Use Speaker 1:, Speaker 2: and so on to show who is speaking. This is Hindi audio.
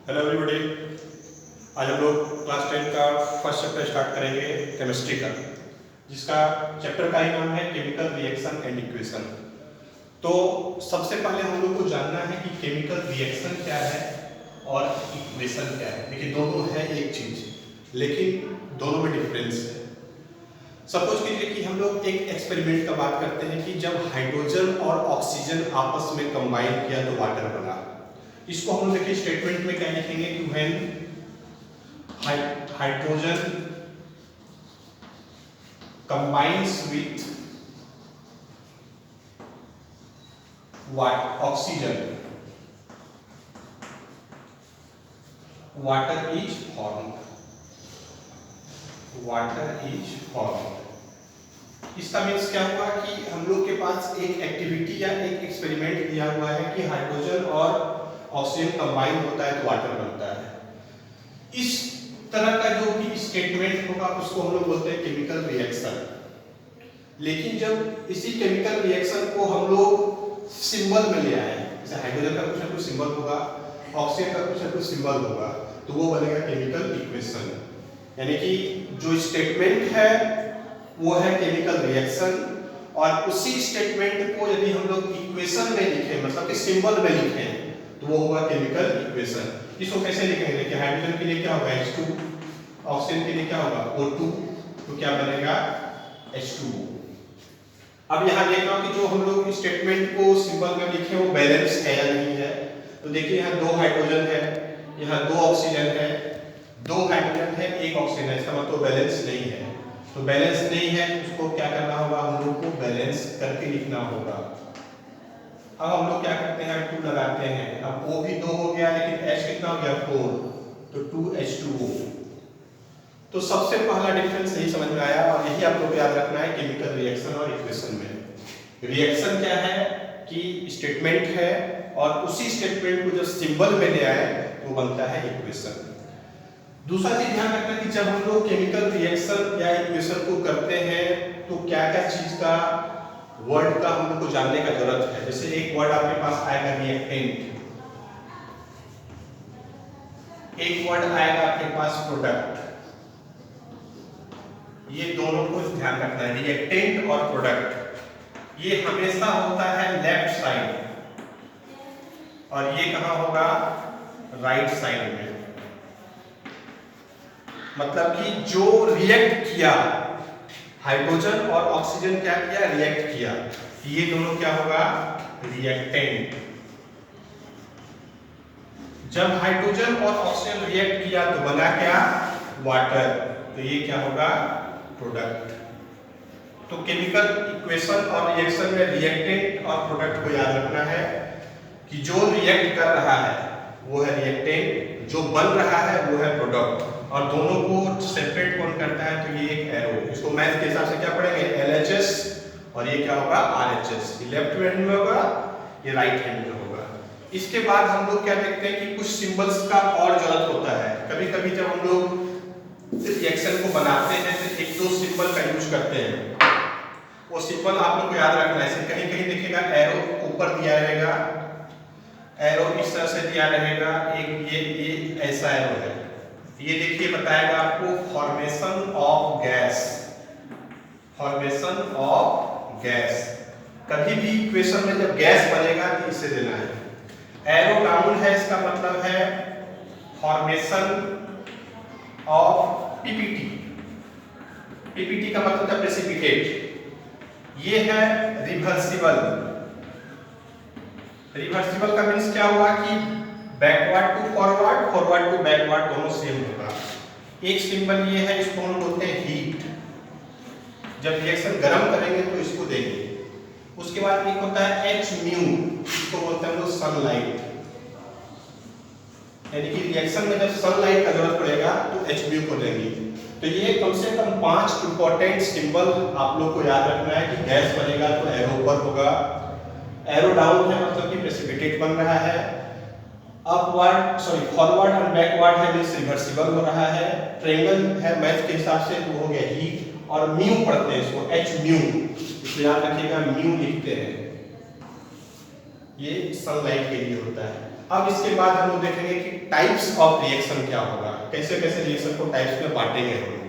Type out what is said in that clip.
Speaker 1: Hello everybody. आज हम लोग क्लास 10 का फर्स्ट चैप्टर स्टार्ट करेंगे केमिस्ट्री का, जिसका चैप्टर का ही नाम है केमिकल रिएक्शन एंड इक्वेशन। तो सबसे पहले हम लोग को जानना है कि केमिकल रिएक्शन क्या है और इक्वेशन क्या है। देखिए दोनों है एक चीज, लेकिन दोनों में डिफरेंस है। सपोज कीजिए कि हम लोग एक एक्सपेरिमेंट का बात करते हैं कि जब हाइड्रोजन और ऑक्सीजन आपस में कंबाइन किया तो वाटर बना। इसको हम लोग देखिए स्टेटमेंट में क्या लिखेंगे कि when hydrogen combines with oxygen water is formed. Water is formed इसका मीन्स क्या हुआ कि हम लोग के पास एक एक्टिविटी या एक एक्सपेरिमेंट दिया हुआ है कि हाइड्रोजन और ऑक्सीजन कंबाइन होता है तो वाटर बनता है। इस तरह का जो भी स्टेटमेंट होगा उसको हम लोग बोलते हैं केमिकल रिएक्शन। लेकिन जब इसी केमिकल रिएक्शन को हम लोग सिंबल में ले आए, जैसे हाइड्रोजन का कुछ ना कुछ सिंबल होगा, ऑक्सीजन का कुछ ना कुछ सिंबल होगा, तो वो बनेगा केमिकल इक्वेशन। यानी कि जो स्टेटमेंट है वो है केमिकल रिएक्शन, और उसी स्टेटमेंट को यदि हम लोग इक्वेशन में लिखें, मतलब कि सिंबल में लिखें, तो वो होगा केमिकल इक्वेशन। इसको कैसे लिखेंगे? देखिए हाइड्रोजन के लिए क्या होगा H2, ऑक्सीजन के लिए क्या होगा O2, तो क्या बनेगा H2O। अब यहाँ देख रहा हूँ कि जो हम लोग स्टेटमेंट को सिंबल में लिखे वो बैलेंस है या नहीं है। तो देखिए यहाँ 2 हाइड्रोजन है, यहाँ 2 ऑक्सीजन है, 2 हाइड्रोजन है, 1 ऑक्सीजन है, इसका मतलब बैलेंस नहीं है। तो बैलेंस नहीं है, उसको क्या करना होगा, हम लोग को बैलेंस करके लिखना होगा। अब हम लोग क्या करते हैं, 2 लगाते हैं। अब O भी 2 हो गया, लेकिन H कितना हो गया 4, तो 2H2O। तो सबसे पहला डिफरेंस यही समझ में आया, और यही आप लोग को याद रखना है केमिकल रिएक्शन और इक्वेशन में। रिएक्शन क्या है कि स्टेटमेंट है, और उसी स्टेटमेंट को जब सिंबल में ले आए तो बनता है इक्वेशन। दूसरा चीज ध्यान रखना कि जब हम लोग केमिकल रिएक्शन या इक्वेशन को करते हैं तो क्या क्या चीज का वर्ड का हम लोग को जानने का जरूरत है। जैसे एक वर्ड आपके पास आएगा रिएक्टेंट, एक वर्ड आएगा आपके पास प्रोडक्ट। ये दोनों को ध्यान रखना है, रिएक्टेंट और प्रोडक्ट। ये हमेशा होता है लेफ्ट साइड, और ये कहां होगा, राइट साइड में। मतलब कि जो रिएक्ट किया, हाइड्रोजन और ऑक्सीजन क्या किया, रिएक्ट किया, ये दोनों क्या होगा, रिएक्टेंट। जब हाइड्रोजन और ऑक्सीजन रिएक्ट किया तो बना क्या, वाटर, तो ये क्या होगा, प्रोडक्ट। तो केमिकल इक्वेशन और रिएक्शन में रिएक्टेंट और प्रोडक्ट को याद रखना है कि जो रिएक्ट कर रहा है वो है रिएक्टेंट, जो बन रहा है वो है प्रोडक्ट, और दोनों को सेपरेट कौन करता है, तो ये एक एरो। इसको मैथ के हिसाब से क्या पढ़ेंगे, LHS, और ये क्या होगा, RHS। ये लेफ्ट हैंड में होगा, ये राइट हैंड में होगा। इसके बाद हम लोग क्या देखते हैं कि कुछ सिंबल्स का और जरूरत होता है। कभी कभी जब हम लोग रिएक्शन को बनाते हैं तो 1-2 सिंबल का यूज करते हैं। वो सिंबल आप लोग को याद रखना है। कहीं कहीं देखिएगा एरो ऊपर दिया रहेगा, एरो इस तरह से दिया रहेगा, एक ये ऐसा एरो है। ये देखिए बताएगा आपको formation of gas, formation of gas. कभी भी इक्वेशन में जब गैस बनेगा तो इसे देना है। एरो डाउन है, इसका मतलब है फॉर्मेशन ऑफ पीपीटी। पीपीटी का मतलब है प्रेसिपिटेट। ये है रिवर्सिबल। रिवर्सिबल का मीन्स क्या हुआ कि backward to forward, forward to backward दोनों सेम होगा। एक सिंबल ये है, इसको हम बोलते हैं हीट। जब रिएक्शन गर्म करेंगे तो इसको देंगे। उसके बाद एक होता है H म्यू, इसको बोलते हैं हम लोग सनलाइट। यानी कि रिएक्शन में जब सनलाइट का जरूरत पड़ेगा तो H म्यू को देंगे। तो ये कम से कम 5 इंपॉर्टेंट सिंबल आप लोग को याद रखना है कि गैस बनेगा तो एरो ऊपर होगा, एरो डाउन है मतलब कि प्रेसिपिटेट बन रहा है, अपवर्ड फॉरवर्ड एंड बैकवर्ड है मींस रिवर्सिबल हो रहा है, ट्रायंगल है मैथ के हिसाब से तो हो गया हीट, और म्यू पढ़ते हैं इसको H म्यू, इसलिए याद रखिएगा म्यू लिखते हैं। ये सनलाइट के लिए होता है। अब इसके बाद हम लोग देखेंगे कि टाइप्स ऑफ रिएक्शन क्या होगा, कैसे कैसे रिएक्शन को टाइप्स में बांटेंगे हम लोग।